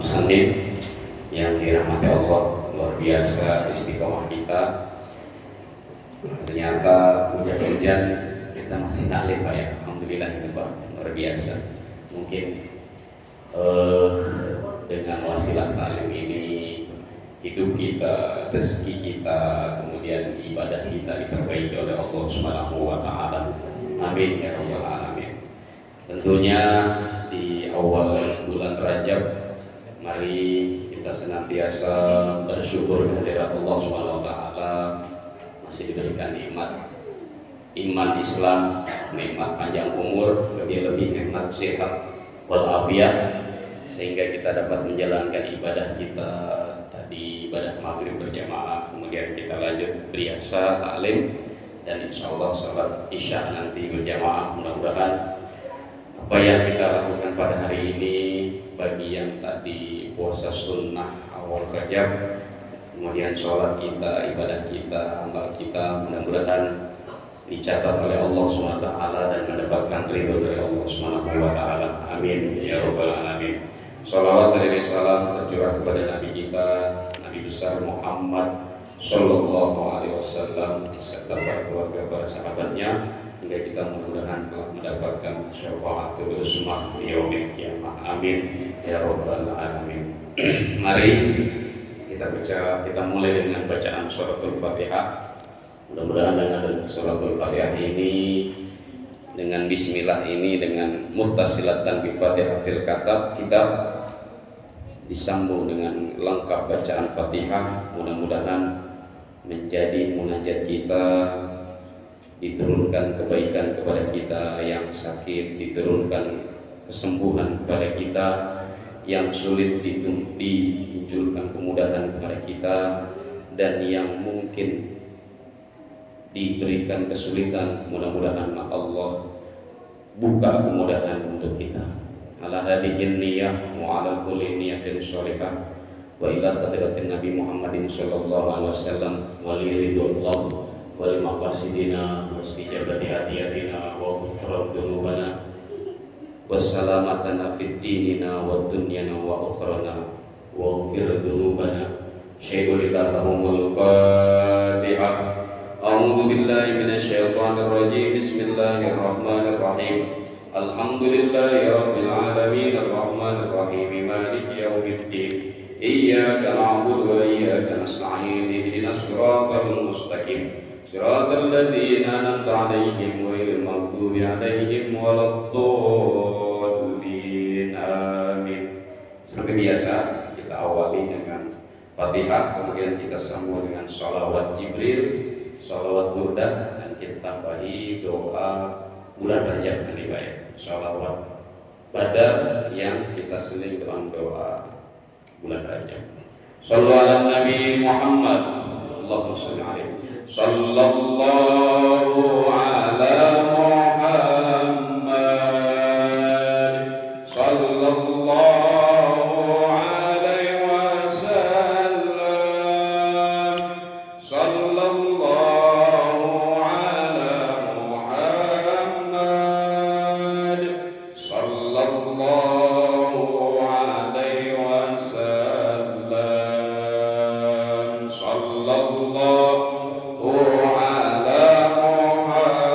muslim yang dirahmati Allah, luar biasa istiqomah kita. Ternyata hujan-hujan kita masih taklim Pak ya, alhamdulillah ini Pak, luar biasa. Mungkin dengan wasilah taklim ini hidup kita, rezeki kita, kemudian ibadah kita diperbaiki oleh Allah Subhanahu wa taala. Amin ya rabbal alamin. Tentunya di awal bulan Rajab, mari kita senantiasa bersyukur kehadirat Allah Subhanahu wa taala, masih diberikan nikmat iman Islam, nikmat panjang umur, lebih-lebih nikmat sehat walafiat, sehingga kita dapat menjalankan ibadah kita tadi, ibadah maghrib berjamaah, kemudian kita lanjut beriasa taklim, dan insya Allah salat isya nanti berjamaah. Mudah-mudahan apa yang kita lakukan pada hari ini, bagi yang tadi puasa sunnah awal Rajab, kemudian sholat kita, ibadah kita, amal kita, mudah-mudahan dicatat oleh Allah SWT dan mendapatkan ridho dari Allah SWT. Amin ya rabbal alamin. Shalawat dan salam tercurah kepada Nabi kita, Nabi besar Muhammad Sallallahu Alaihi Wasallam, serta para keluarga, para sahabatnya, hingga kita mudah-mudahan telah mendapatkan syafaatul uzma di yaumil qiyamah. Amin ya rabbal alamin. Mari kita mulai dengan bacaan suratul Fatihah. Mudah-mudahan dengan suratul Fatihah ini, dengan bismillah ini, dengan muttasilatan bi Fatihatil kitab, disambung dengan lengkap bacaan Fatihah, mudah-mudahan menjadi munajat kita, diturunkan kebaikan kepada kita yang sakit, diturunkan kesembuhan kepada kita yang sulit, dimunculkan kemudahan kepada kita, dan yang mungkin diberikan kesulitan, mudah-mudahan Allah buka kemudahan untuk kita. Ala hadhihi niyyah wa ala kulli niyatin shalihah wa ila hadratin Nabi Muhammadin sallallahu alaihi wasallam wa li ridwallah wa li maqasidina wa istijabati hadiyatina wa ghufran dzunubana wa salamatana fid dinina wa dunyana wa ukhrana wa ghfir dzunubana. Syaikhulillah lahumul Fatihah. A'udzu billahi minasyaitonir rajim. Bismillahirrahmanirrahim. Alhamdulillahi rabbil alamin, arrahmanir rahim, maliki yaumiddin. Iyyaka na'budu wa iyyaka nasta'in. Ihdinas siratal mustaqim. Siratal ladzina an'amta 'alaihim ghairil maghdubi 'alaihim waladdallin. Amin. Seperti biasa, kita awali dengan Fatihah, kemudian kita sambung dengan shalawat Jibril, shalawat burdah, dan kita tambahi doa bulan Rajab nanti Pak ya, shalawat Badar yang kita seling dengan doa bulan Rajab. Shallu ala Nabi Muhammad, Allahumma shalli alaihi, sallallahu ala Muhammad, sallallahu alaihi wasallam, sallallahu ala Muhammad, sallallahu alaihi wasallam, sallallahu ala Muhammad.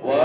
wa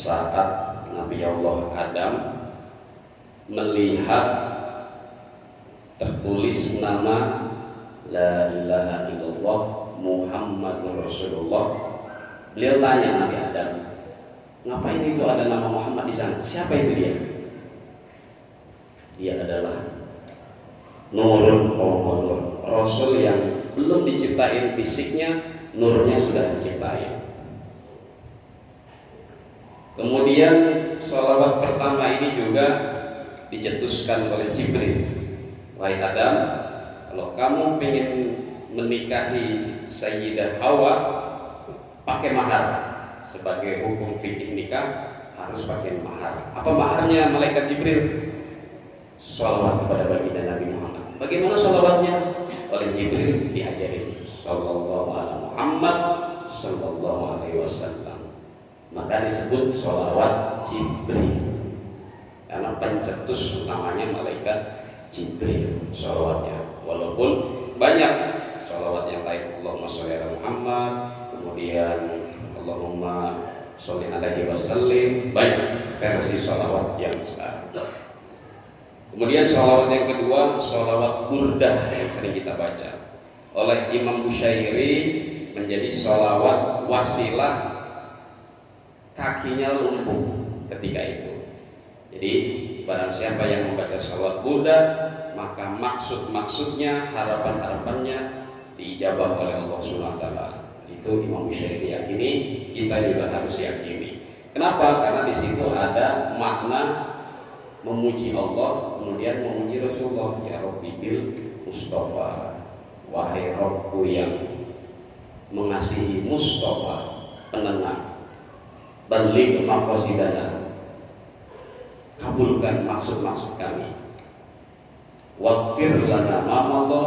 saat Nabi Allah Adam melihat tertulis nama La ilaha illallah Muhammadur Rasulullah, beliau tanya Nabi Adam, ngapain itu ada nama Muhammad di sana? Siapa itu dia? Dia adalah nurun fawqa nur, Rasul yang belum diciptain fisiknya, nurnya sudah diciptain. Kemudian sholawat pertama ini juga dicetuskan oleh Jibril. Wahai Adam, kalau kamu ingin menikahi Sayyidah Hawa, pakai mahar. Sebagai hukum fikih nikah harus pakai mahar. Apa maharnya malaikat Jibril? Sholawat kepada baginda Nabi Muhammad. Bagaimana sholawatnya? Oleh Jibril diajarin Sallallahu alaihi Muhammad Sallallahu alaihi wasallam. Maka disebut sholawat Jibril, karena pencetus utamanya malaikat Jibril sholawatnya. Walaupun banyak sholawat yang lain, Allahumma sholli ala Muhammad, kemudian Allahumma sholli alaihi wasallim, banyak versi sholawat yang sekarang. Kemudian sholawat yang kedua, sholawat burdah yang sering kita baca oleh Imam Bushairi, menjadi sholawat wasilah kakinya lumpuh ketika itu. Jadi barang siapa yang membaca sholawat burdah, maka maksudnya, harapannya diijabah oleh Allah Subhanahu wa taala. Itu Imam Bushairi yakini, kita juga harus yakini. Kenapa? Karena di situ ada makna memuji Allah, kemudian memuji Rasulullah. Ya Rabbi bil Mustafa, wahai Rabbku yang mengasihi Mustafa, penenang, baligh maqasidana, kabulkan maksud-maksud kami. Waghfir lana ma madha,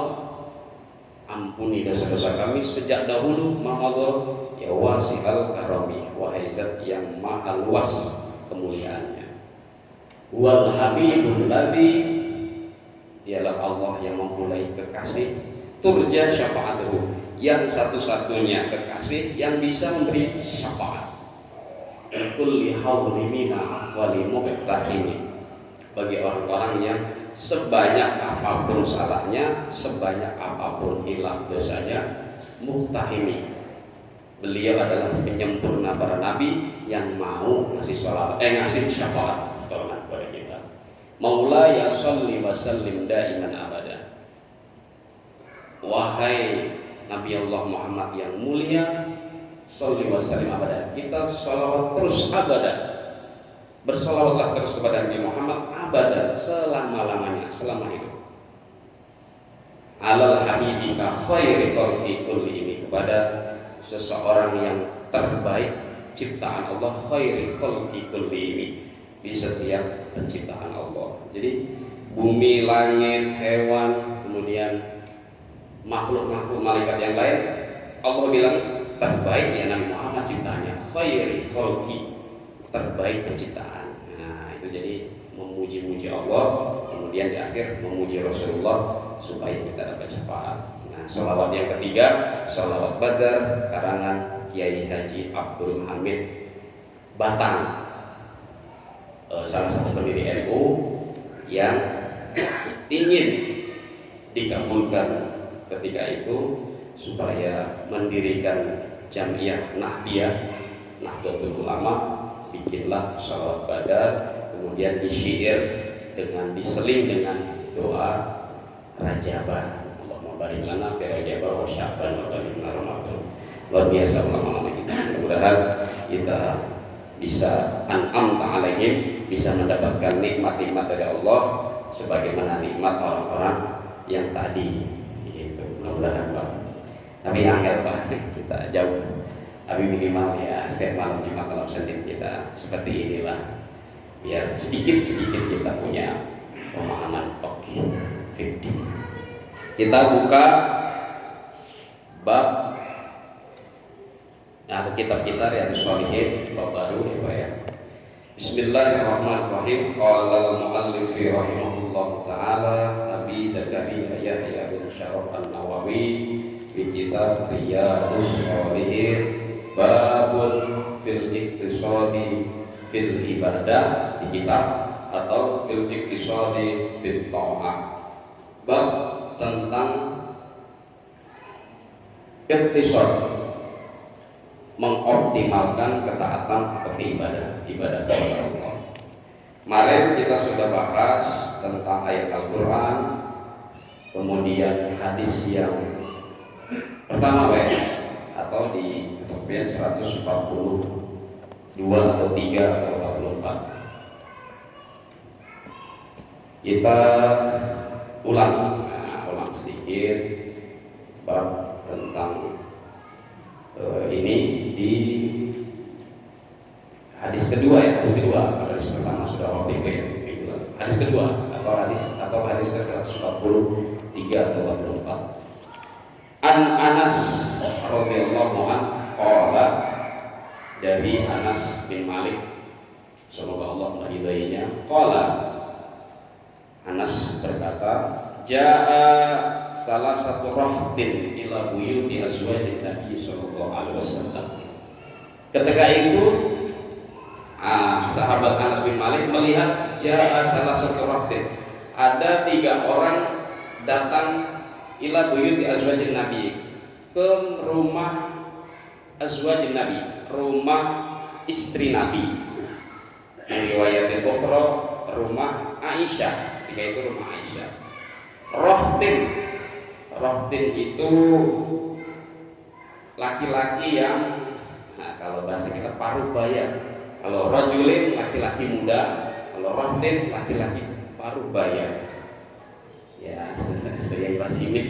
ampuni dosa-dosa kami sejak dahulu. Ma madha, ya wasi'al karami, wahai zat yang maha luas kemuliaannya. Wal habibul ladzi, ialah Allah yang mempunyai kekasih, turja syafa'atuhu, yang satu-satunya kekasih yang bisa memberi syafaat. Kulli hauli mina afwali muqtahimi, bagi orang-orang yang sebanyak apapun salahnya, sebanyak apapun hilaf dosanya, muqtahimi, beliau adalah penyempurna para nabi yang mau ngasih ngasih syafaat kepada kita. Maula ya sholli wa sallim daiman abada, wahai Nabi Allah Muhammad yang mulia, sholli wa sallim abada, kita sholawat terus abada, bersolawatlah terus kepada Nabi Muhammad abadan, selama-lamanya, selama hidup. Alal habibika khairi khalqi kulli, ini kepada seseorang yang terbaik ciptaan Allah, khairi khalqi kulli, ini di setiap penciptaan Allah. Jadi bumi, langit, hewan, kemudian makhluk-makhluk malaikat yang lain, Allah bilang terbaik ya Nabi Muhammad ciptaannya, khairi khalqi, terbaik penciptaan. Nah itu jadi memuji-muji Allah, kemudian di akhir memuji Rasulullah supaya kita dapat syafaat. Nah sholawat yang ketiga, sholawat Badar karangan Kiai Haji Abdul Hamid Batang, salah satu pendiri NU yang ingin dikabulkan ketika itu supaya mendirikan Jamiah Nahdiyah, Nahdlatul Ulama, bikinlah sholawat Badar, kemudian disyair dengan diseling dengan doa Rajabah, Allahumma barik lana fi Rajabah wa Sya'ban wa barik lana Ramadan. Luar biasa ulama-ulama kita. Mudah-mudahan kita bisa an'amta alaihim, bisa mendapatkan nikmat-nikmat dari Allah sebagaimana nikmat orang-orang yang tadi. Itu mudah-mudahan Pak. Tapi angel Pak, kita jauh. Tapi minimal ya setiap malam Jumat, malam Senin kita seperti inilah, biar sedikit-sedikit kita punya pemahaman fikih. Kita buka bab atau kitab kita Riyadhus Shalihin, bab baru ya Pak ya. Bismillahirrahmanirrahim. Qala al-muallif rahimahullah taala Abi Zakaria Yahya bin Syaraf An-Nawawi fi kitab Riyadhus Shalihin babun fil iktisadi fil ibadah di kitab atau fil iktisadi fil ta'ah, bab tentang iktisad, mengoptimalkan ketaatan atau ibadah kepada Allah. Kemarin kita sudah bahas tentang ayat Al-Quran, kemudian hadis yang pertama atau di keterangan 142 atau 3 atau 44. Kita ulang sedikit bab tentang ini di hadis kedua hadis pertama sudah waktu itu hadis kedua atau hadis ke 143 atau 44. An Anas radhiyallahu anhu qala, dari Anas bin Malik semoga Allah meridainya, qala, Anas berkata, jaa salah satu rahtin ila buyuti azwajin Nabi sallallahu alaihi wasallam. Ketika itu sahabat Anas bin Malik melihat jaa salah satu rahtin, ada 3 orang datang ila buyuti azwajin Nabi, ke rumah azwajin Nabi, rumah istri Nabi. Riwayat ukhra rumah Aisyah, ketika itu rumah Aisyah. Rohtin itu laki-laki yang, kalau bahasa kita paruh baya. Kalau rajulin laki-laki muda, kalau rohtin laki-laki paruh baya. Ya, saya masih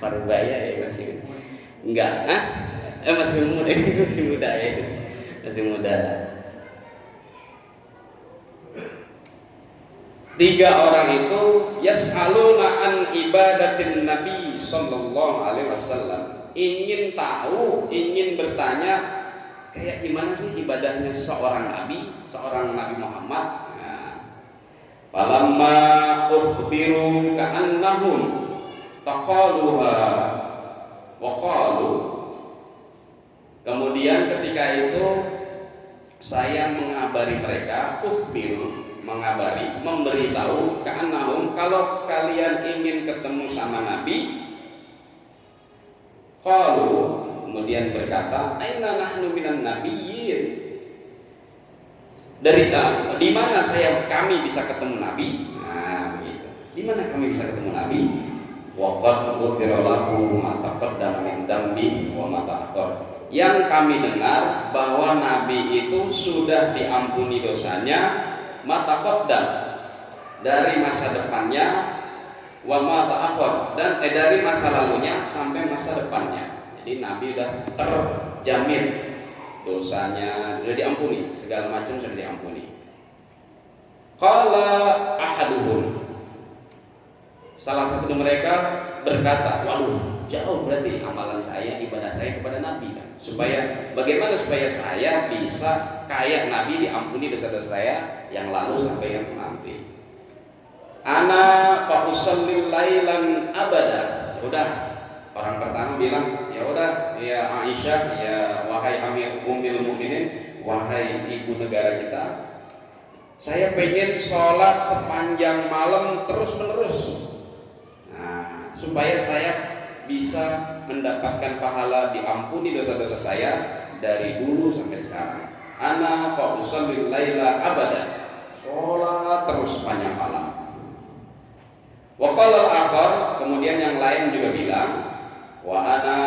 paruh baya ya masih enggak, masih muda ya, masih muda. 3 orang itu yas'aluna an ibadatin Nabi sallallahu alaihi wasallam, ingin tahu, ingin bertanya kayak gimana sih ibadahnya seorang Nabi Muhammad. Falamma ukhbiru ka'annahum taqaluha wa qalu, kemudian ketika itu saya mengabari mereka, memberitahu ka'annahum, kalau kalian ingin ketemu sama Nabi, qalu, kemudian berkata, aina nahnu minan nabiyyin, di mana kami bisa ketemu Nabi? Begitu. Di mana kami bisa ketemu Nabi? Wa qad ghufira lahu ma taqaddama min dambi wa ma ta'akhkhar. Yang kami dengar bahwa Nabi itu sudah diampuni dosanya, ma taqaddam, dari masa depannya, wa ma ta'akhkhar, dan dari masa lalunya sampai masa depannya. Jadi Nabi sudah terjamin dosanya, sudah diampuni, segala macam sudah diampuni. Qala ahaduhum, salah satu mereka berkata, waduh, jauh berarti amalan saya, ibadah saya kepada Nabi. Bagaimana supaya saya bisa kayak Nabi, diampuni dosa-dosa saya yang lalu sampai yang nanti. Ana fa usallil lailan abada. Udah, orang pertama bilang, ya udah, ya Aisyah, ya wahai Amir Ummul Mukminin, wahai ibu negara kita, saya pengen sholat sepanjang malam terus menerus. Supaya saya bisa mendapatkan pahala diampuni dosa-dosa saya dari dulu sampai sekarang. Ana fa usallil laila abada, sholat terus sepanjang malam. Wa qala al-akhar, kemudian yang lain juga bilang, wa ana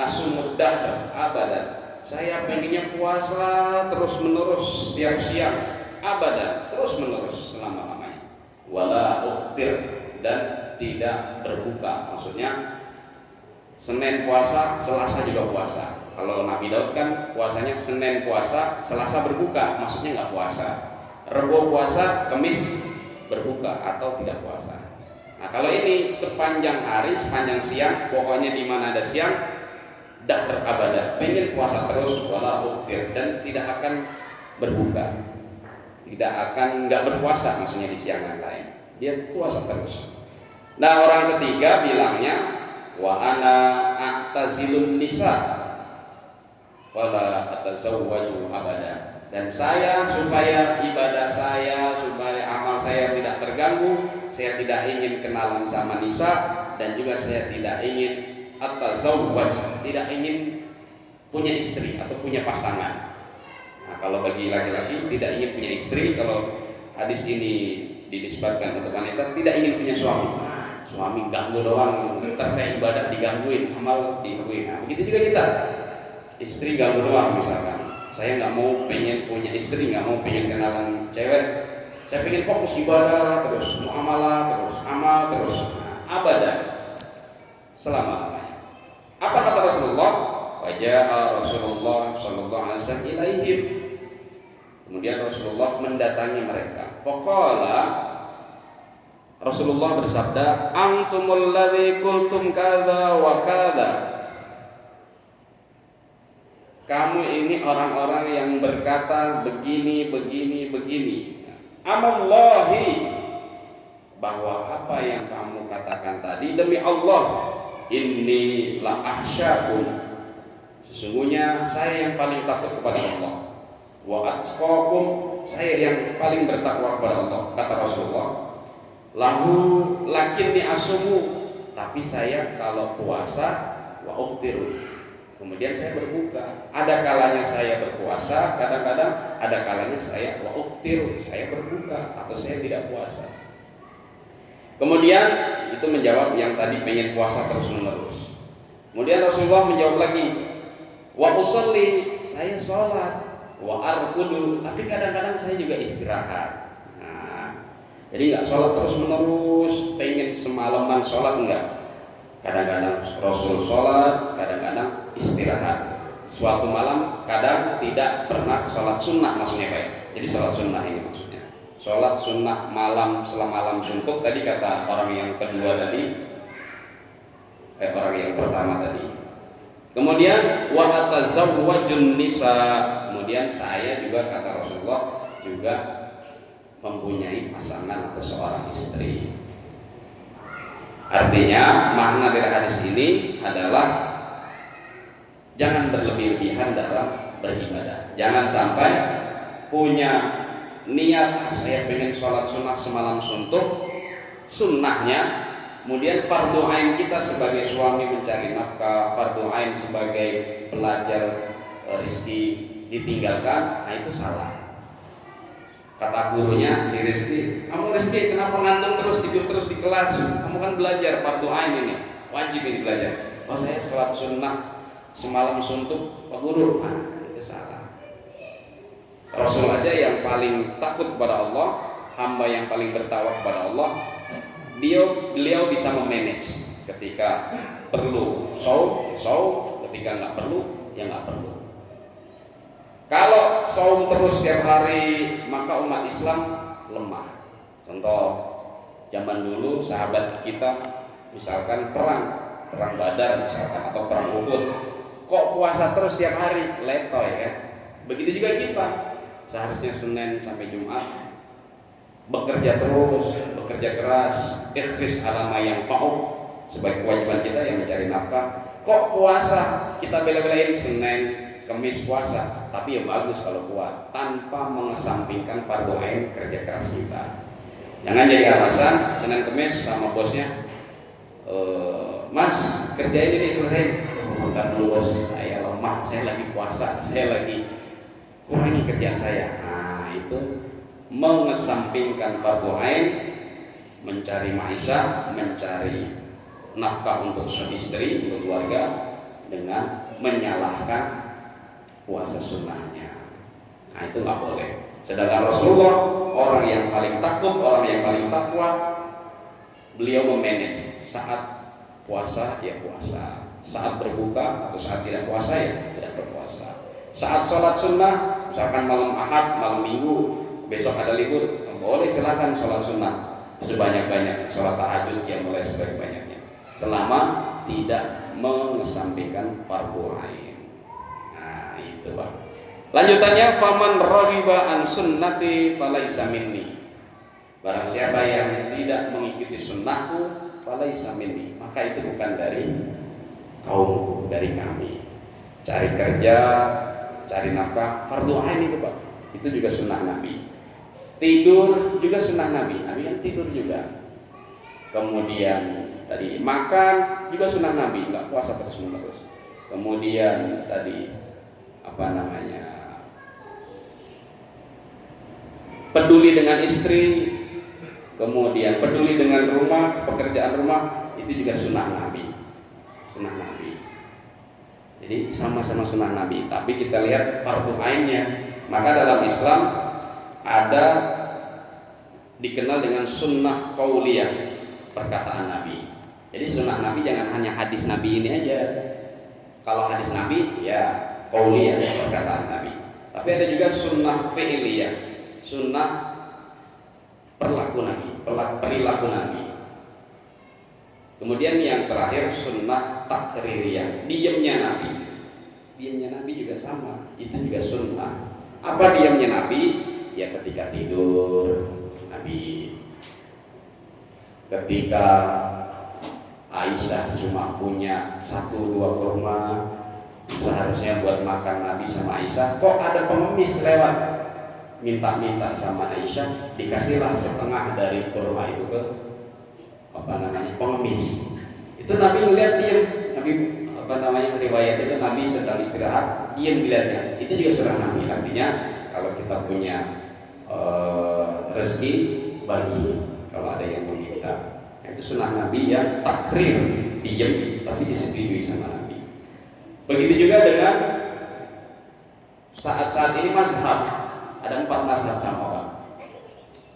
asumud dahr abada, saya pengennya puasa terus menerus setiap siang, abada, terus menerus selama-lamanya. Wala uftir, dan tidak berbuka, maksudnya Senin puasa, Selasa juga puasa. Kalau Nabi Daud kan puasanya Senin puasa, Selasa berbuka, maksudnya nggak puasa. Rebo puasa, Kamis berbuka atau tidak puasa. Nah, kalau ini sepanjang hari, sepanjang siang, pokoknya di mana ada siang, dahr abada, pengen puasa terus, wala uftir, dan tidak akan berbuka, nggak berpuasa, maksudnya di siang yang lain, dia puasa terus. Nah, orang ketiga bilangnya, wa ana a'tazilun nisa fala atazawwaju abada, Dan saya supaya ibadah saya, supaya amal saya tidak terganggu, saya tidak ingin kenalan sama nisa, dan juga saya tidak ingin atazawwaj, tidak ingin punya istri atau punya pasangan. Nah, kalau bagi laki-laki tidak ingin punya istri, kalau hadis ini dinisbatkan untuk wanita, tidak ingin punya suami. Suami ganggu doang, ntar saya ibadah digangguin, amal digangguin. Nah, begitu juga kita, istri ganggu doang misalkan. Saya nggak mau pengen punya istri, nggak mau pengen kenalan cewek. Saya pengen fokus ibadah terus, muamalah terus, amal terus, abadan selama-lamanya. Apa kata Rasulullah? Faja'a Rasulullah sallallahu alaihi wasallam ilaihim. Kemudian Rasulullah mendatangi mereka. Faqala, Rasulullah bersabda, antumul ladzi qultum kadza wa kadza. Kamu ini orang-orang yang berkata begini, begini, begini. Amallahi, bahwa apa yang kamu katakan tadi demi Allah, inni la ahsyakum, sesungguhnya saya yang paling takut kepada Allah. Wa atqakum, saya yang paling bertakwa kepada Allah. Kata Rasulullah, lahu lakinni asumu, tapi saya kalau puasa wa uftiru, kemudian saya berbuka. Ada kalanya saya berpuasa, kadang-kadang ada kalanya saya wa uftiru, saya berbuka atau saya tidak puasa. Kemudian itu menjawab yang tadi pengen puasa terus menerus. Kemudian Rasulullah menjawab lagi, wa usolli, saya sholat, wa arkudu, tapi kadang-kadang saya juga istirahat. Jadi nggak sholat terus menerus, pengen semalaman sholat enggak. Kadang-kadang Rasul sholat, kadang-kadang istirahat. Suatu malam kadang tidak pernah sholat sunnah, maksudnya kayak. Jadi sholat sunnah ini maksudnya. Sholat sunnah malam selama malam suntuk tadi kata orang yang kedua tadi, orang yang pertama tadi. Kemudian wa atazawwajun nisa. Kemudian saya juga kata Rasulullah juga mempunyai pasangan atau seorang istri. Artinya makna dari hadis ini adalah jangan berlebih-lebihan dalam beribadah. Jangan sampai punya niat saya pengen sholat sunnah semalam suntuk, sunnahnya, kemudian fardu ain kita sebagai suami mencari nafkah, fardu ain sebagai pelajar rezeki ditinggalkan, nah itu salah. Kata gurunya si Rizky, kamu Rizky kenapa ngantuk terus, tidur terus di kelas? Kamu kan belajar fardu ain ini, wajib ini belajar. Oh saya sholat sunnah semalam suntuk, Pak Guru, itu salah. Rasul aja yang paling takut kepada Allah, hamba yang paling bertakwa kepada Allah, beliau bisa memanage. Ketika perlu saum, ketika nggak perlu, ya nggak perlu. Kalau saum terus setiap hari, maka umat Islam lemah. Contoh, zaman dulu sahabat kita misalkan perang Badar misalkan atau perang Uhud, kok puasa terus setiap hari, letoy ya. Begitu juga kita, seharusnya Senin sampai Jumat bekerja terus, bekerja keras, ikhris ala ma yanfa'u, sebagai kewajiban kita yang mencari nafkah. Kok puasa kita bela-belain Senin, Kamis puasa, tapi ya bagus kalau kuat, tanpa mengesampingkan fardu ain kerja keras kita. Jangan jadi alasan Senin Kamis sama bosnya, Mas kerja ini nih selesai, bentar dulu bos, saya lemah, saya lagi puasa, saya lagi kurangi kerjaan saya. Nah itu mengesampingkan fardu ain, mencari maisha, mencari nafkah untuk istri, untuk keluarga, dengan menyalahkan puasa sunnahnya. Nah itu nggak boleh. Sedangkan Rasulullah orang yang paling takut, orang yang paling takwa, beliau memanage saat puasa ya puasa, saat berbuka atau saat tidak puasa ya tidak berpuasa. Saat sholat sunnah, misalkan malam Ahad, malam Minggu, besok ada libur, boleh silakan sholat sunnah sebanyak-banyak, sholat tahajud yang mulai sebanyak-banyaknya, selama tidak mengesampingkan fardu ain. Itu Pak. Lanjutannya, faman raghiba an sunnati falaisa minni. Barang siapa yang tidak mengikuti sunnahku, falaisa minni, maka itu bukan dari kaumku, dari kami. Cari kerja, cari nafkah, fardu ain itu Pak. itu juga sunnah Nabi. Tidur juga sunnah Nabi. Nabi kan tidur juga. Kemudian tadi makan juga sunnah Nabi, nggak puasa terus menerus. Kemudian tadi peduli dengan istri, kemudian peduli dengan rumah, pekerjaan rumah, itu juga sunnah Nabi. Sunnah Nabi. Jadi sama-sama sunnah Nabi. Tapi kita lihat fardu ainnya. Maka dalam Islam ada dikenal dengan sunnah qauliyah, perkataan Nabi. Jadi sunnah Nabi jangan hanya hadis Nabi ini aja. Kalau hadis Nabi ya qauliyah, perkataan Nabi. Tapi ada juga sunnah fi'liyah, sunnah perilaku Nabi. Kemudian yang terakhir sunnah takririyah, diamnya Nabi. Diamnya Nabi juga sama, itu juga sunnah. Apa diamnya Nabi? Ya ketika tidur Nabi, ketika Aisyah cuma punya 1-2 kurma, seharusnya buat makan Nabi sama Aisyah, kok ada pengemis lewat minta-minta sama Aisyah, dikasihlah setengah dari kurma itu ke pengemis. Itu Nabi melihat diam. Nabi riwayat itu Nabi sedang istirahat, diam melihatnya. Itu juga sunnah Nabi. Artinya kalau kita punya rezeki, bagi kalau ada yang meminta. Itu sunnah Nabi yang takrir, diam tapi disetujui sama Nabi. Begitu juga dengan saat-saat ini mazhab. Ada 4 mazhab sama Pak.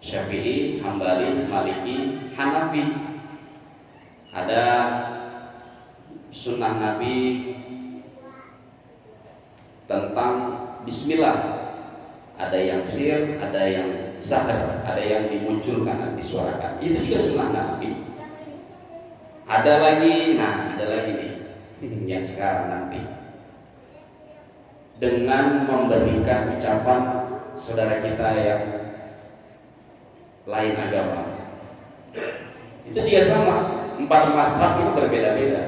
Syafi'i, Hambali, Maliki, Hanafi. Ada sunnah Nabi tentang bismillah. Ada yang sir, ada yang zahar, ada yang dimunculkan, disuarakan. Itu juga sunnah Nabi. Ada lagi nih yang sekarang nanti, dengan memberikan ucapan saudara kita yang lain agama. Itu juga sama. 4 mazhab itu berbeda-beda.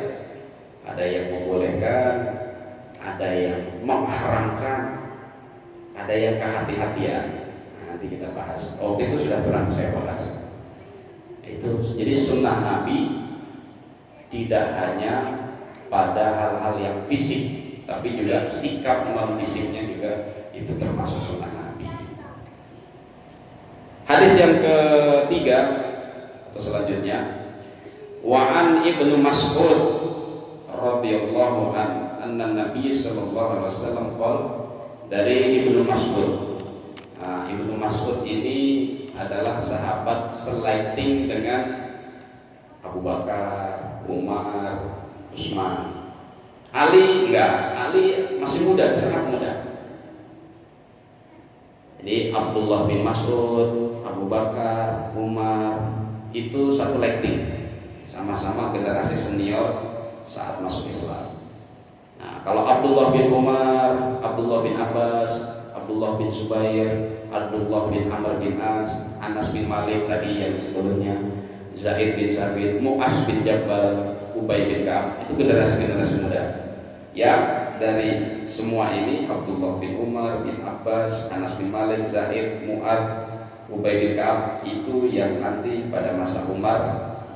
Ada yang membolehkan, ada yang mengharamkan, ada yang kehati-hatian. Nanti kita bahas. Waktu itu sudah pernah saya bahas. Itu jadi sunnah Nabi tidak hanya pada hal-hal yang fisik, tapi juga sikap non fisiknya juga itu termasuk sunnah Nabi. Hadis yang ketiga atau selanjutnya, Wa'an Ibnu Mas'ud radhiyallahu anna Nabi sallallahu alaihi wasallam qala, dari Ibnu Mas'ud. Ibnu Mas'ud ini adalah sahabat selighting dengan Abu Bakar, Umar, Utsman. Ali enggak, Ali masih muda, sangat muda. Jadi Abdullah bin Mas'ud, Abu Bakar, Umar itu satu lighting, sama-sama generasi senior saat masuk Islam. Nah, kalau Abdullah bin Umar, Abdullah bin Abbas, Abdullah bin Zubair, Abdullah bin Amr bin As, Anas bin Malik tadi yang sebelumnya, Zaid bin Sabit, Mu'az bin Jabal, Ubay bin Ka'ab, itu generasi-generasi muda. Yang dari semua ini, Abdullah bin Umar bin Abbas, Anas bin Malik, Zaid, Mu'az, Ubay bin Ka'ab, itu yang nanti pada masa Umar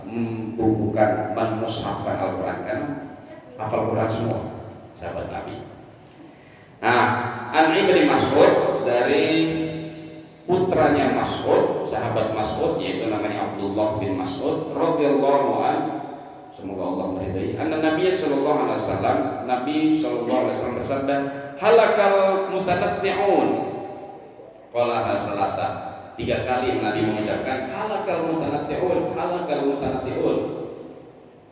membukukan, memushafkan Al-Quran, karena hafal Quran semua sahabat Nabi. Nah, An Ibnu Mas'ud, dari putranya Mas'ud, sahabat Mas'ud, yaitu namanya Abdullah bin Mas'ud radhiyallahu anhu, semoga Allah meridai, anna Nabi sallallahu alaihi wasallam, Nabi sallallahu alaihi wasallam bersabda, halakal mutanatti'un. Qala salasa, 3 kali Nabi mengucapkan halakal mutanatti'un, halakal mutanatti'un.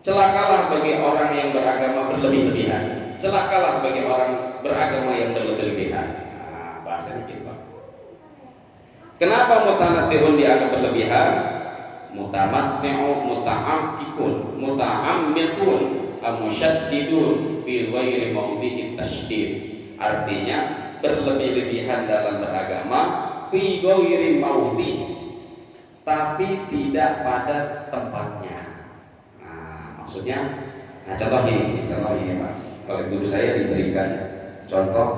Celakalah bagi orang yang beragama berlebih-lebihan. Celakalah bagi orang beragama yang berlebih-lebihan. Nah, bahasanya gitu. Kenapa mutanatti'un dianggap berlebihan? Mutamatti'u, muta'ammikun, muta'ammikun, amusyaddidun fi ghairi mawdi'it tasydid. Artinya berlebih-lebihan dalam beragama, fi ghairi mawdi', tapi tidak pada tempatnya. Nah, maksudnya, contoh ini Pak. Kalau guru saya diberikan contoh,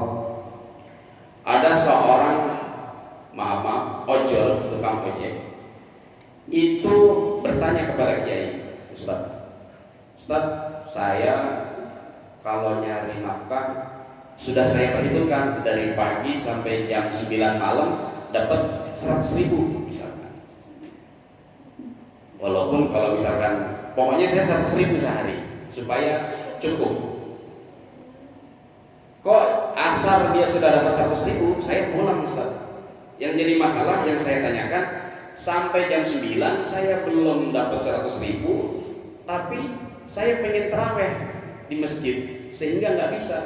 ada seorang tukang ojek itu bertanya kepada kiai, Ustaz, saya kalau nyari nafkah sudah saya perhitungkan dari pagi sampai jam 9 malam dapat 100.000 misalkan. Walaupun kalau misalkan pokoknya saya 100.000 sehari supaya cukup. Kok asar dia sudah dapat 100.000, saya pulang Ustaz. Yang jadi masalah yang saya tanyakan, sampai jam 9 saya belum dapat 100.000, tapi saya pengen taraweh di masjid sehingga nggak bisa.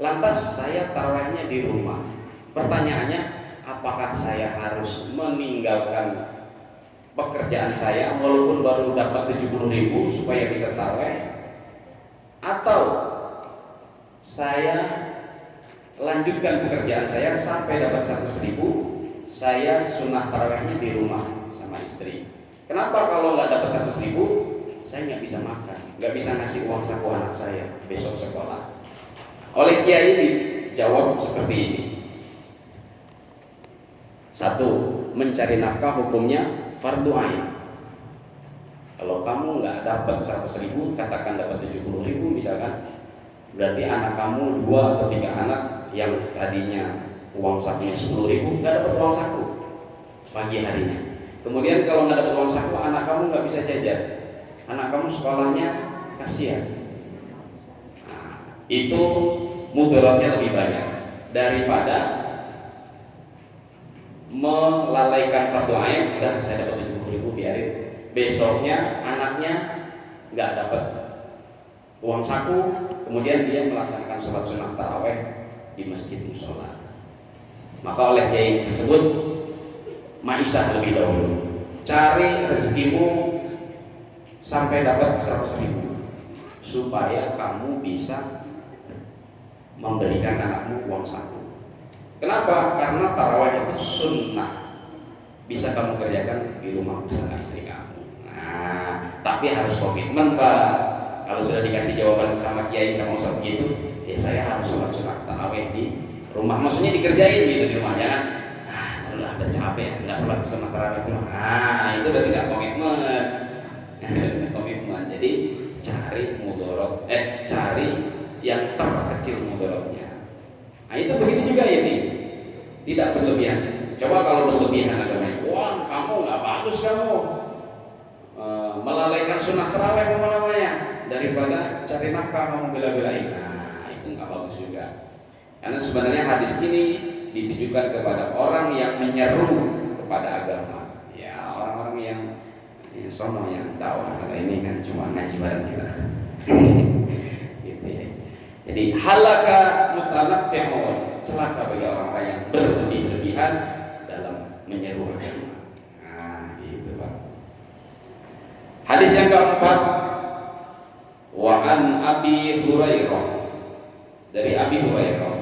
Lantas saya tarawehnya di rumah. Pertanyaannya, apakah saya harus meninggalkan pekerjaan saya walaupun baru dapat 70.000 supaya bisa taraweh, atau saya lanjutkan pekerjaan saya sampai dapat 100.000, saya sunnah tarawehnya di rumah sama istri. Kenapa kalau nggak dapat 100.000 saya nggak bisa makan, nggak bisa ngasih uang saku anak saya besok sekolah? Oleh kiai dijawab seperti ini. Satu, mencari nafkah hukumnya fardu ain. Kalau kamu nggak dapat 100.000, katakan dapat 70.000 misalkan, berarti anak kamu 2 atau 3 anak yang tadinya uang sakunya 10.000 nggak dapat uang saku pagi harinya. Kemudian kalau nggak dapat uang saku, anak kamu nggak bisa jajan, anak kamu sekolahnya kasihan. Nah, itu mudaratnya lebih banyak daripada melalaikan fardu ain. Udah saya dapat 70.000, biarin besoknya anaknya nggak dapat uang saku, kemudian dia melaksanakan sholat sunnah taraweh di masjid musola. Maka oleh kiai tersebut, maisah lebih dahulu, cari rezekimu sampai dapat 100.000 supaya kamu bisa memberikan anakmu uang saku. Kenapa? Karena taraweh itu sunnah, bisa kamu kerjakan di rumah bersama istri kamu. Nah, tapi harus komitmen Pak. Kalau sudah dikasih jawaban sama kiai sama ustaz gitu, ya saya harus sholat sunnah taraweh di rumah. Maksudnya dikerjain gitu di rumah, jangan udah capek nggak sholat sunnah taraweh di rumah. Nah, itu berarti nggak komitmen. Komitmen. Jadi cari mudarat, cari yang terkecil mudaratnya. Nah, itu begitu juga ini, tidak berlebihan. Coba kalau berlebihan agamanya, wah kamu nggak bagus kamu, melalaikan sunnah taraweh namanya, daripada cari nafkah kamu bela-belain. Nah, itu nggak bagus juga. Karena sebenarnya hadis ini ditujukan kepada orang yang menyeru kepada agama. Ya, orang-orang yang sono yang dakwah. Kalau ini kan cuma ngaji bareng kita. Gitu ya. Jadi halaka mutanaqqi'un, celaka bagi orang-orang yang berlebih-lebihan dalam menyeru agama. Nah, gitu Pak. Hadis yang keempat, wa an Abi Hurairah, dari Abi Hurairah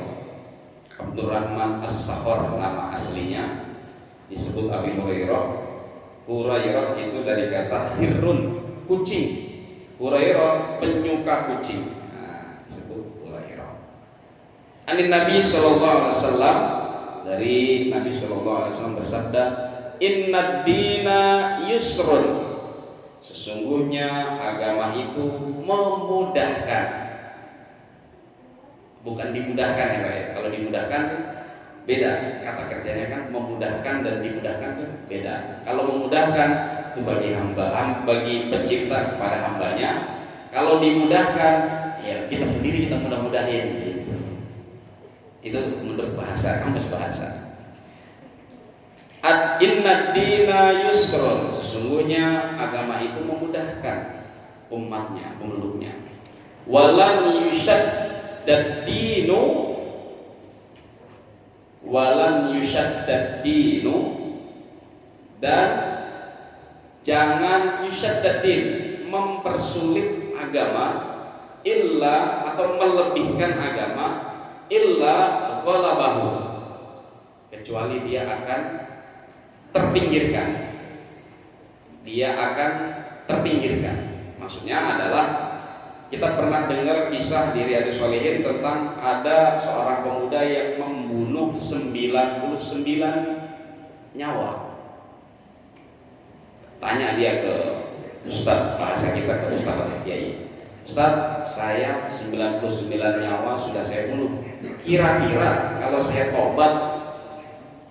Abdurrahman As-Sakhar nama aslinya, disebut Abi Hurairah. Hurairah itu dari kata hirun, kucing. Hurairah penyuka kucing. Nah, disebut Hurairah. Anin Nabi sallallahu alaihi wasallam, dari Nabi sallallahu alaihi wasallam bersabda, "Innad dina yusrun." Sesungguhnya agama itu memudahkan. Bukan dimudahkan ya Pak ya. Kalau dimudahkan beda, kata kerjanya kan memudahkan dan dimudahkan itu beda. Kalau memudahkan itu bagi hamba, bagi pencipta kepada hambanya. Kalau dimudahkan ya kita sendiri kita mudah-mudahin gitu. Itu menurut bahasa, kamus bahasa. Inna dina yusrun, sesungguhnya agama itu memudahkan umatnya, pemeluknya. Walan yushaddad dinu, walan yushaddad dinu, dan jangan yushaddadin, mempersulit agama, illa atau melebihkan agama, illa ghalabahu, kecuali dia akan terpinggirkan. Dia akan terpinggirkan. Maksudnya adalah kita pernah dengar kisah di Riyadhus Shalihin tentang ada seorang pemuda yang membunuh 99 nyawa. Tanya dia ke Ustaz, bahasa kita ke Ustaz atau Kiai. Ustaz, saya 99 nyawa sudah saya bunuh. Kira-kira kalau saya tobat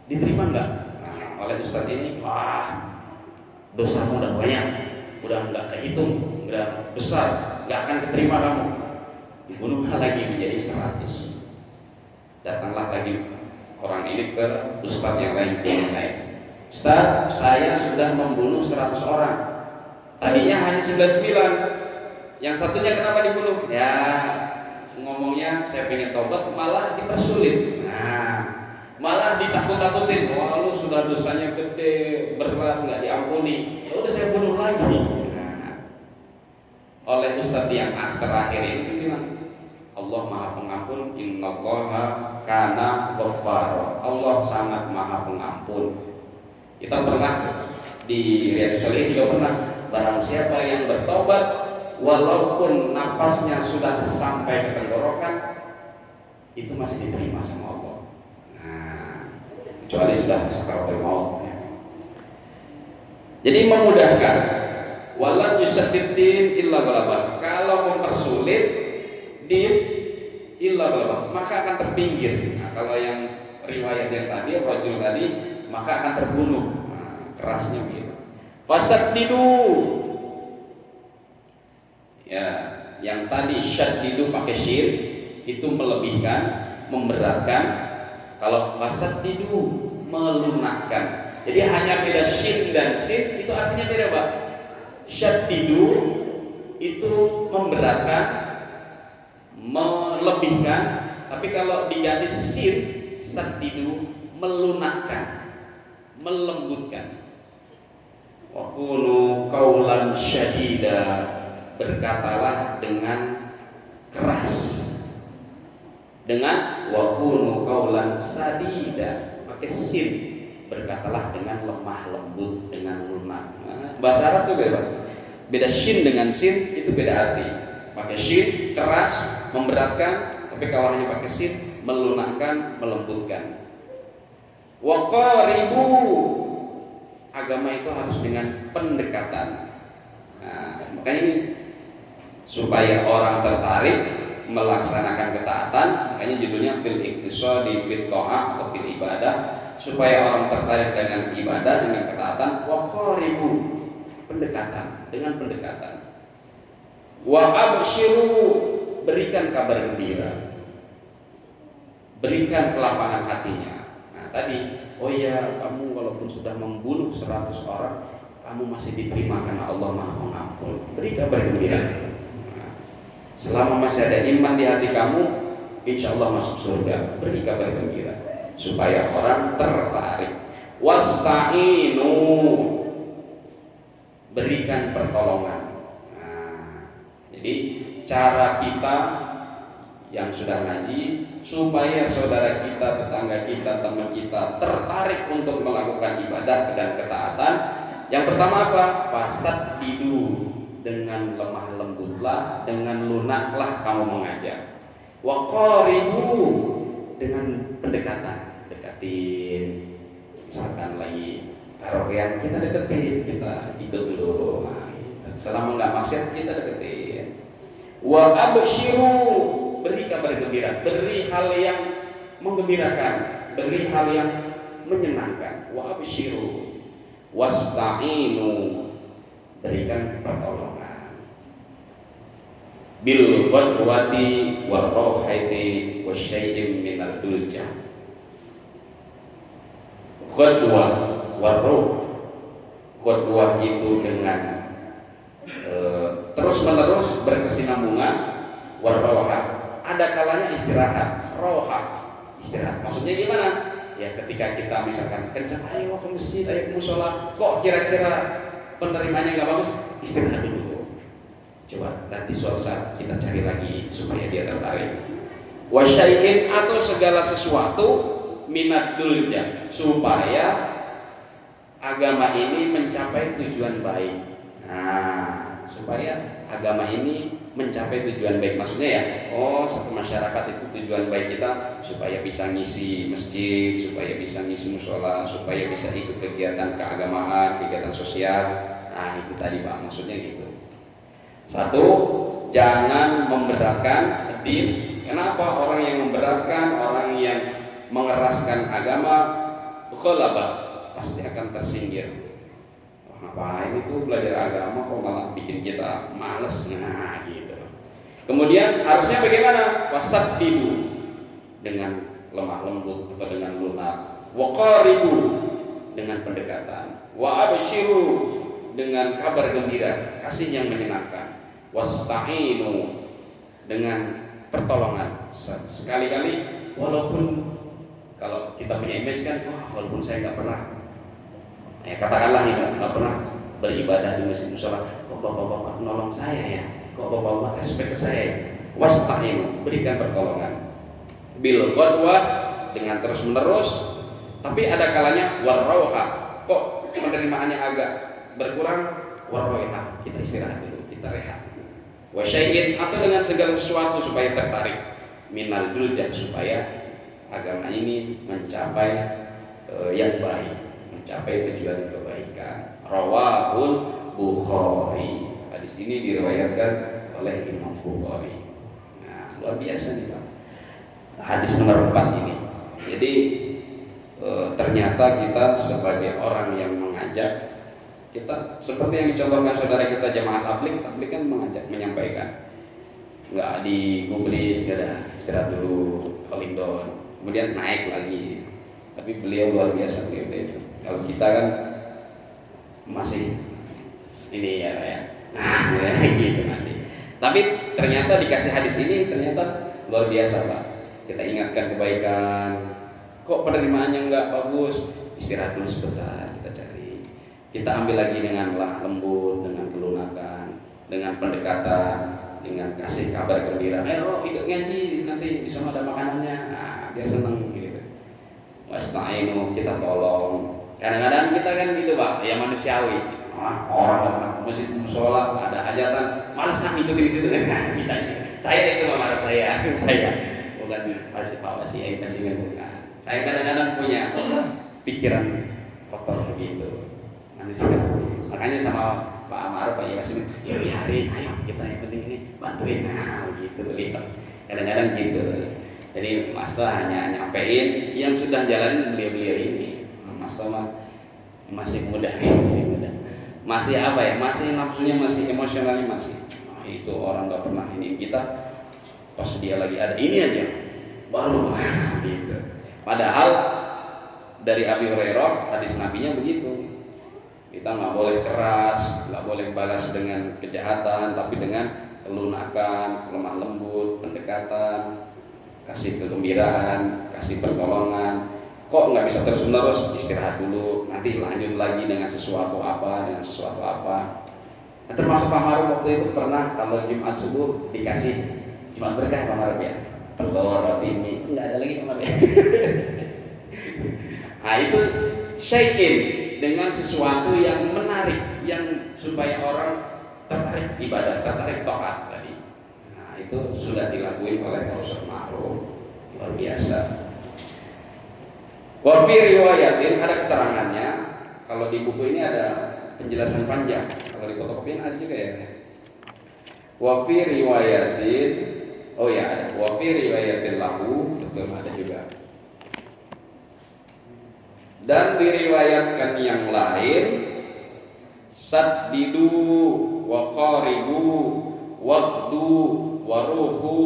diterima enggak? Nah, oleh Ustaz ini, wah, dosamu udah banyak, udah enggak kehitung, udah besar, enggak akan keterima kamu. Dibunuh lagi menjadi 100. Datanglah lagi orang ini ke Ustaz yang lain, Ustaz, saya sudah membunuh 100 orang. Tadinya hanya 99. Yang satunya kenapa dibunuh? Ya, ngomongnya saya pengen tobat, malah dipersulit. Nah, malah ditakut-takutin. Wah, lu sudah dosanya gede, berat, nggak diampuni. Ya udah saya bunuh lagi. Nah, oleh Ustaz yang terakhir ini bilang, Allah Maha Pengampun, innallaha kana ghaffara. Allah sangat Maha Pengampun. Kita pernah di Riyadhus Shalihin juga pernah, barang siapa yang bertobat walaupun napasnya sudah sampai ke tenggorokan, itu masih diterima sama Allah. Nah, kecuali sudah sakaratul maut. Jadi memudahkan. Walan yusaddiddin illa ghalabah. Kalau mempersulit din illa ghalabah, maka akan terpinggir. Nah, kalau yang riwayat yang tadi, rajul tadi, maka akan terbunuh. Nah, kerasnya begitu. Fasaddidu. Ya, yang tadi syaddidu pakai syin itu melebihkan, memberatkan. Kalau fasaddidu melunakkan. Jadi hanya beda syin dan sin, itu artinya beda, Pak. Syaddidu itu memberatkan, melebihkan, tapi kalau diganti sin, saddidu melunakkan, melembutkan. Wa qulu qaulan syadida, berkatalah dengan keras. Dengan wa qulu qaulan sadida, pakai sin, berkatalah dengan lemah lembut, dengan lunak. Nah, bahasa Arab itu beda. Beda shin dengan sin itu beda arti. Pakai shin keras, memberatkan, tapi kalau hanya pakai sin melunakkan, melembutkan. Wa qaribu, agama itu harus dengan pendekatan. Nah, makanya ini supaya orang tertarik melaksanakan ketaatan, makanya judulnya fil iqtisadi fit ta'ah atau fil ibadah, supaya orang tertarik dengan ibadah, dengan ketaatan. Wa qaribu, pendekatan, dengan pendekatan. Wa abshiru, berikan kabar gembira, berikan kelapangan hatinya. Nah tadi, oh ya, kamu walaupun sudah membunuh 100 orang, kamu masih diterima karena Allah Maha Pengampun. Beri kabar gembira. Nah, selama masih ada iman di hati kamu, insya Allah masuk surga. Beri kabar gembira supaya orang tertarik. Wasta'inu, berikan pertolongan. Nah, jadi cara kita yang sudah ngaji supaya saudara kita, tetangga kita, teman kita tertarik untuk melakukan ibadah dan ketaatan. Yang pertama apa? Fasaddidu, dengan lemah lembutlah, dengan lunaklah kamu mengajak. Wa qaribu, dengan pendekatan, dekatin. Misalkan lagi karaokean, kita deketin, kita ikut dulu. Nah, gitu. Selama nggak maksiat kita deketin. Wa abshiru, beri kabar gembira, beri hal yang menggembirakan, beri hal yang menyenangkan. Wa abshiru. Wasta'inu, berikan pertolongan. Bil qadwati warrohaiti wasyai'im minal dulja. Qadwah warroh, qadwah itu dengan terus menerus berkesinambungan. Warroha, ada kalanya istirahat. Roha, istirahat. Maksudnya gimana? Ya ketika kita misalkan kencang, ayo ke masjid, ayo ke musola, kok kira-kira penerimanya nggak bagus, istirahat dulu. Coba nanti suatu saat kita cari lagi supaya dia tertarik. Wasyai'in, atau segala sesuatu minat dulja, supaya agama ini mencapai tujuan baik. Nah, supaya agama ini mencapai tujuan baik. Maksudnya ya, satu masyarakat itu tujuan baik kita supaya bisa ngisi masjid, supaya bisa ngisi musola, supaya bisa ikut kegiatan keagamaan, kegiatan sosial. Nah itu tadi Pak, maksudnya gitu. Satu, jangan memberatkan din. Kenapa? Orang yang memberatkan, orang yang mengeraskan agama, ghalabah, pasti akan tersinggir. Ngapain itu belajar agama kok malah bikin kita males. Nah gitu. Kemudian harusnya bagaimana? Fasaddidu, dengan lemah lembut atau dengan lunak. Waqaribu, dengan pendekatan. Wa abshiru, dengan kabar gembira, kasih yang menyenangkan. Wasta'inu, dengan pertolongan. Sekali-kali, walaupun kalau kita punya image kan, walaupun saya nggak pernah, katakanlah nggak pernah beribadah di masjid musola, kok bapak-bapak nolong saya ya, kok bapak-bapak respect ke saya ya. Wasta'inu, berikan pertolongan. Bil qadwah, dengan terus menerus. Tapi ada kalanya warrauha, kok penerimaannya agak berkurang, warrauha, kita istirahat dulu, kita rehat. Wasyai'in, atau dengan segala sesuatu supaya tertarik. Minal duljah, supaya agama ini mencapai yang baik, mencapai tujuan kebaikan. Rawahul Bukhari, hadis ini diriwayatkan oleh Imam Bukhari. Nah, luar biasa nih Pak, hadis nomor 4 ini. Jadi ternyata kita sebagai orang yang mengajak, kita seperti yang dicontohkan saudara kita jamaah tabligh kan mengajak, menyampaikan, nggak digubris, nggak ada, istirahat dulu, calling down, kemudian naik lagi. Tapi beliau luar biasa beliau itu. Kalau kita kan masih ini ya, gitu masih. Tapi ternyata dikasih hadis ini ternyata luar biasa Pak. Kita ingatkan kebaikan, kok penerimaannya nggak bagus, istirahat dulu sebentar, kita cari. Kita ambil lagi dengan lemah lembut, dengan kelunakan, dengan pendekatan, dengan kasih kabar gembira. Ayo ikut ngaji, nanti di sana ada makanannya. Nah, biar seneng gitu. Wasta'inu, kita tolong. Kadang-kadang kita kan gitu Pak, ya manusiawi. Orang nggak pernah masjid musola, ada hajatan, malas ngikutin situ. Bisa. Saya itu Pak, saya bukan masih Pak, masih bukan. Saya kadang-kadang punya pikiran kotor begitu. Manusia. Makanya sama Pak Amar, Pak Yasin, ya biarin, ayo kita yang penting ini bantuin, gitu lihat. Kadang-kadang gitu. Jadi Mas hanya nyampein yang sudah jalan beliau-beliau ini. Mas masih muda, masih apa ya? Masih nafsunya, masih emosionalnya masih. Itu orang nggak pernah ini kita. Pas dia lagi ada ini aja, baru gitu. Padahal dari Abi Hurairah hadis nabinya begitu. Kita nggak boleh keras, nggak boleh balas dengan kejahatan, tapi dengan kelunakan, lemah lembut, pendekatan, kasih kegembiraan, kasih pertolongan. Kok nggak bisa terus menerus, istirahat dulu, nanti lanjut lagi dengan sesuatu apa. Nah, termasuk Pak Maruf waktu itu pernah kalau Jumat subuh dikasih Jumat berkah Pak Maruf ya, telur roti ini nggak ada lagi Pak Maruf ya. Nah itu syai'in, dengan sesuatu yang menarik, yang supaya orang tertarik ibadah, tertarik taat tadi. Nah itu sudah dilakuin oleh Pak Ustaz Ma'ruf, luar biasa. Wa fi riwayatin, ada keterangannya. Kalau di buku ini ada penjelasan panjang. Kalau di fotokopian ada juga ya. Wa fi riwayatin, oh ya ada. Wa fi riwayatin lahu, betul ada juga. Dan diriwayatkan yang lain, saddidu wa qaribu waqdu wa ruhu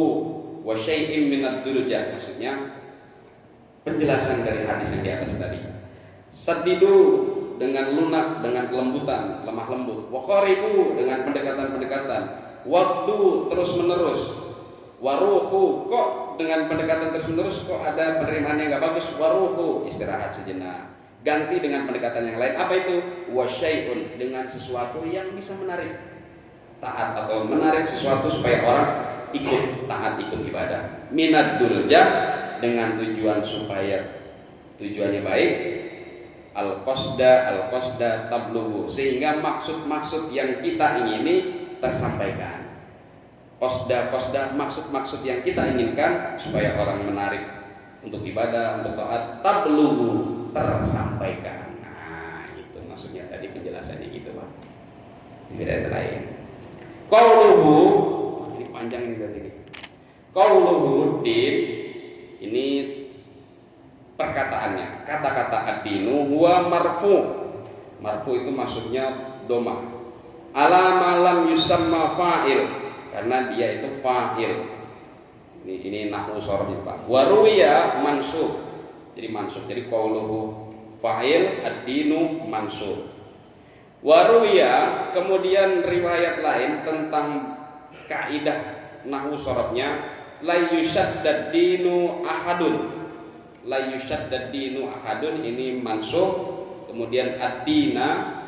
wa syai'in minad duljah. Maksudnya penjelasan dari hadis yang di atas tadi. Saddidu dengan lunak, dengan kelembutan, lemah lembut. Wa qaribu dengan pendekatan-pendekatan. Waqdu terus menerus. Wa ruhu, kok dengan pendekatan terus menerus kok ada penerimaan yang enggak bagus. Wa ruhu, istirahat sejenak. Ganti dengan pendekatan yang lain. Apa itu? Wa syai'un, dengan sesuatu yang bisa menarik taat atau menarik sesuatu supaya orang ikut taat, ikut ibadah. Minad duljah, dengan tujuan supaya tujuannya baik. Al-qasda tablughu, sehingga maksud-maksud yang kita ingini tersampaikan. qasda maksud-maksud yang kita inginkan supaya orang menarik untuk ibadah, untuk taat, tablughu, tersampaikan. Nah, itu maksudnya tadi penjelasannya gitu, Pak. Tidak ada lain. Qauluhu, ini panjang ini berarti ini. Qauluhu din, ini perkataannya, kata-kata ad-dinu huwa marfu. Marfu itu maksudnya doma. Ala malam yusamma fa'il, karena dia itu fa'il. Ini nahwu shar'i, Pak. Wa ruwiya mansub. Jadi mansub. Jadi qauluhu fa'il, ad-dinu mansub. Wa ruwiya, kemudian riwayat lain tentang kaidah nahwu shar'nya, la yushaddad dinu ahadun. La yushaddad dinu ahadun, ini mansub. Kemudian ad-dina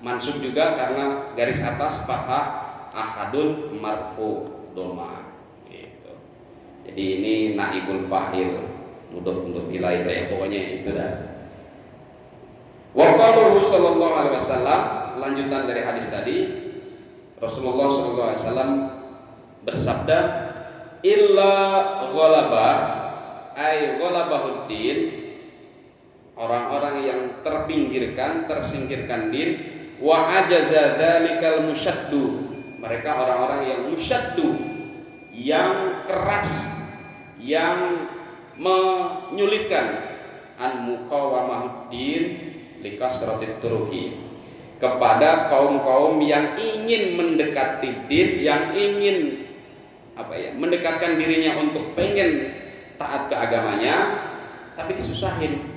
mansub juga karena garis atas fathah, ahadun marfu doma gitu. Jadi ini naibul fa'il, mudhof ilaih, ya pokoknya itu dah. Wa qauluhu sallallahu alaihi wasallam, lanjutan dari hadis tadi, Rasulullah sallallahu alaihi wasallam bersabda, illa ghalaba ay ghalabahuddin, orang-orang yang terpinggirkan, tersingkirkan din, wa ajaza dzalikal musyaddu, mereka orang-orang yang musyaddu, yang keras, yang menyulitkan, an muqawamahuddin likasratit turuki, kepada kaum-kaum yang ingin mendekati din, yang ingin mendekatkan dirinya untuk pengen taat ke agamanya, tapi disusahin.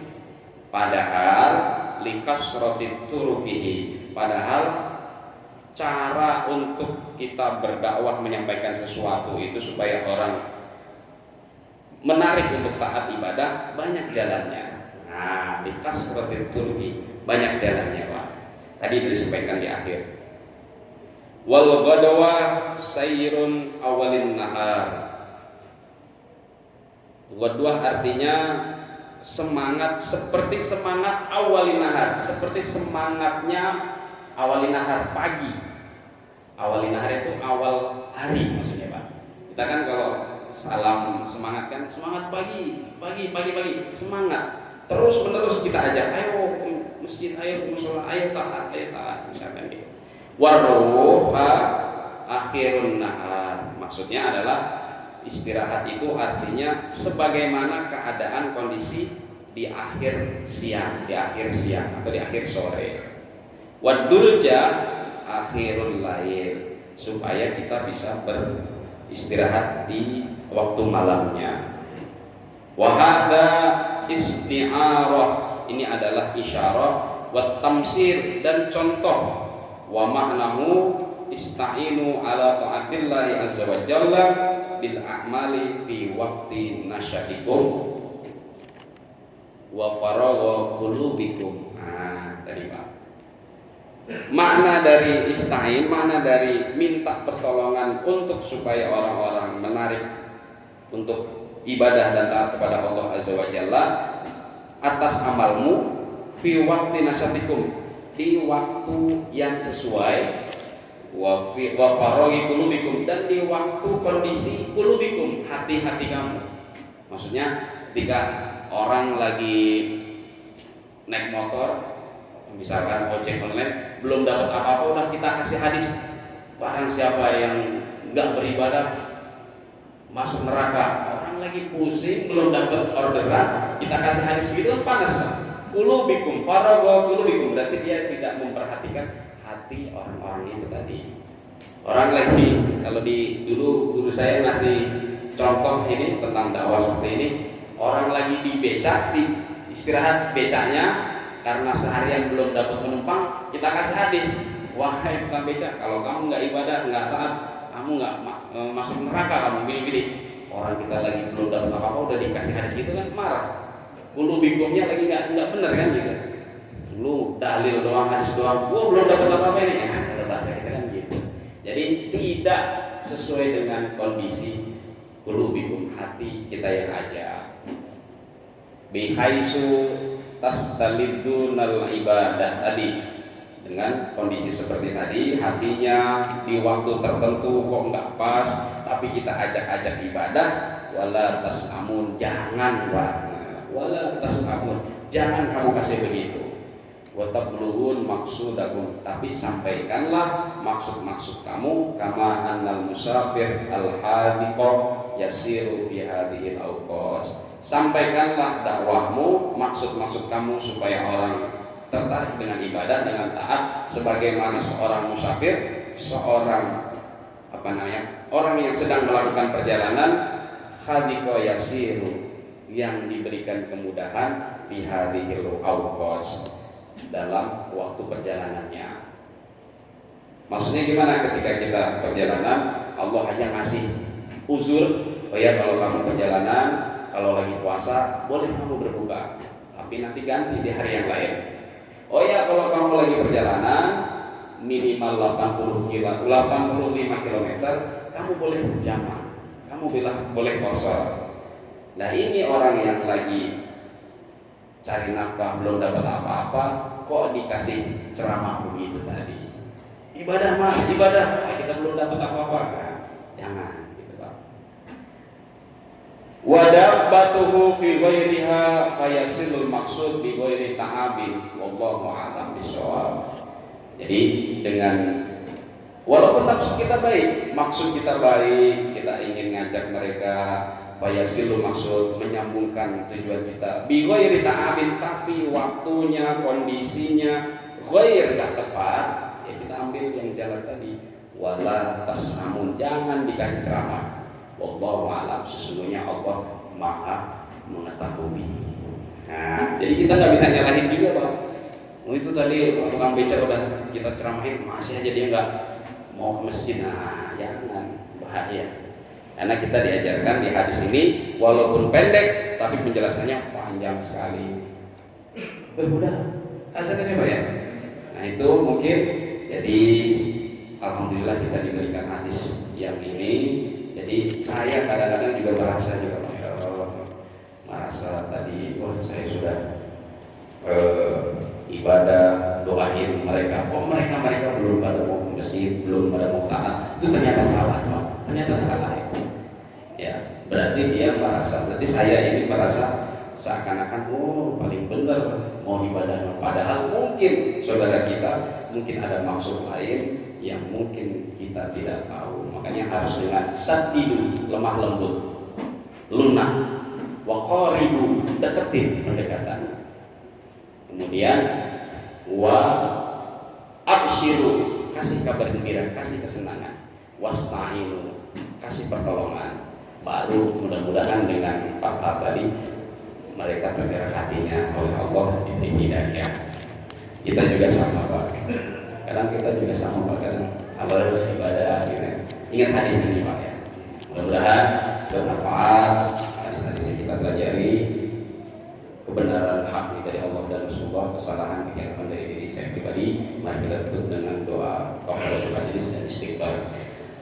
Padahal likasratit turukihi, padahal cara untuk kita berdakwah menyampaikan sesuatu itu supaya orang menarik untuk taat ibadah, banyak jalannya. Nah, likasratit turuki, banyak jalannya, Pak. Tadi disampaikan di akhir. Wal ghadwa sayrun awalin nahar. Ghadwah artinya semangat, seperti semangat awalin nahar, seperti semangatnya awalin nahar, pagi. Awalin nahar itu awal hari maksudnya, Pak. Kita kan kalau salam semangat kan, semangat pagi, semangat. Terus menerus kita ajak, ayo ke masjid, ayo ke mushola, ayo taat, misalkan gitu. Waruha akhirun nahar, maksudnya adalah istirahat itu artinya sebagaimana keadaan kondisi di akhir siang atau di akhir sore. Wadulja akhirul lail, supaya kita bisa beristirahat di waktu malamnya. Wahada isti'arah, ini adalah isyarah, wa tamsir, dan contoh. Wa ma'nahu ista'inu ala ta'atillahi azza wa jalla bil a'mali fi waqti nasyatikum wa faragha qulubikum. Nah, tadi Pak. Makna dari ista'in, makna dari minta pertolongan untuk supaya orang-orang menarik untuk ibadah dan taat kepada Allah azza wa jalla atas amalmu fi waqti nasyatikum, di waktu yang sesuai, wa faraghi qulubikum, dan di waktu kondisi qulubikum, hati-hati kamu. Maksudnya ketika orang lagi naik motor, misalkan ojek online, belum dapat apa-apa udah kita kasih hadis, barang siapa yang enggak beribadah masuk neraka. Orang lagi pusing belum dapat orderan, kita kasih hadis begitu kan panas kan? Qulubikum faragha qulubikum, berarti dia tidak memperhatikan hati orang-orang itu tadi. Orang lagi, kalau dulu guru saya ngasih contoh ini tentang dakwah seperti ini, orang lagi di becak, di istirahat becaknya karena seharian belum dapat penumpang, kita kasih hadis, wahai tukang becak, kalau kamu nggak ibadah, nggak taat, kamu nggak masuk neraka, kamu pilih-pilih. Orang kita lagi belum dapat apa-apa udah dikasih hadis itu kan marah. Qulubikumnya lagi nggak benar kan gitu. Lu dalil doang, hadis doang, gua belum dapat apa-apa ini. Kalau bahasa kita kan gitu. Jadi tidak sesuai dengan kondisi qulubikum, hati kita yang aja. Bihaisu tastalidunal ibadah, tadi dengan kondisi seperti tadi, hatinya di waktu tertentu kok nggak pas, tapi kita ajak-ajak ibadah, wala tasamun, jangan Pak, wala tasamun, jangan kamu kasih begitu. Wa tablughu maqsudakum, tapi sampaikanlah maksud-maksud kamu, kama annal musafir al-hadiqa yasiru fi hadhil awqat. Sampaikanlah dakwahmu, maksud-maksud kamu supaya orang tertarik dengan ibadah, dengan taat, sebagaimana seorang musafir, seorang orang yang sedang melakukan perjalanan, hadiqa yasiru, yang diberikan kemudahan fi hadhil awqat, dalam waktu perjalanannya. Maksudnya gimana? Ketika kita perjalanan, Allah aja ngasih uzur, oh ya kalau kamu perjalanan, kalau lagi puasa boleh kamu berbuka, tapi nanti ganti di hari yang lain. Oh ya kalau kamu lagi perjalanan minimal 85 km, kamu boleh jamak, kamu boleh qashar. Nah ini orang yang lagi cari nafkah belum dapat apa-apa, kok dikasih ceramah begitu tadi? Ibadah mas, ibadah, kita belum dapat apa-apa, kan? Jangan, gitu Pak. Wadabbatuhu fi ghairiha fayasilul maksud bi ghairi ta'abin, wallahu a'lam bishawab. Jadi dengan walaupun nafsu kita baik, maksud kita baik, kita ingin ngajak mereka, fayasilu maksud menyambungkan tujuan kita, bi ghairi ta'abin, tapi waktunya, kondisinya ghair, enggak tepat, ya kita ambil yang jalan tadi. Wala tasamun, jangan dikasih ceramah. Wallahu a'lam, sesungguhnya Allah Maha mengetahui. Nah, jadi kita nggak bisa nyalahin juga Pak. Oh itu tadi tukang beca udah kita ceramahin, masih aja dia nggak mau ke masjid. Nah, jangan, bahaya. Karena kita diajarkan di hadis ini, walaupun pendek tapi penjelasannya panjang sekali. Udah, azan aja Pak ya. Nah itu mungkin, jadi alhamdulillah kita diberikan hadis yang ini. Jadi saya kadang-kadang juga merasa tadi, wah saya sudah ibadah, doain mereka, kok mereka belum pada mau ke masjid, belum pada mau taat. Itu ternyata salah Pak, ternyata salah ya. Berarti dia merasa, berarti saya ini merasa seakan-akan paling benar mau ibadah, padahal mungkin saudara kita mungkin ada maksud lain yang mungkin kita tidak tahu. Makanya harus dengan sadidu, lemah lembut, lunak, wa qaribu, deketin pendekatan. Kemudian wa absyiru, kasih kabar gembira, kasih kesenangan, wasta'inu, kasih pertolongan. Baru mudah-mudahan dengan 4 hal tadi mereka tergerak hatinya oleh Allah, diberi hidayah. Kita juga sama Pak. Kadang kita juga sama Pak, kadang alas ibadah gitu. Ingat hadis ini Pak ya. Mudah-mudahan bermanfaat hadis-hadis yang kita pelajari, kebenaran hak dari Allah dan Rasulullah, kesalahan kehilafan dari diri saya pribadi. Mari kita tutup dengan doa kafaratul majlis dan istighfar.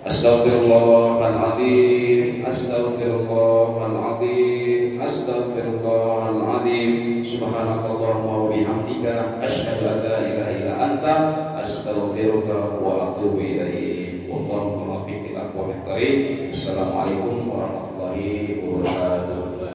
Astaghfirullahaladzim, astaghfirullahaladzim, astaghfirullahaladzim. Subhanakallahumma wa bihamdika, asyhadu an la ilaha illa anta, astaghfiruka wa atubu ilaik. Wallahu muwaffiq ila aqwamit thoriq. Assalamualaikum warahmatullahi wabarakatuh.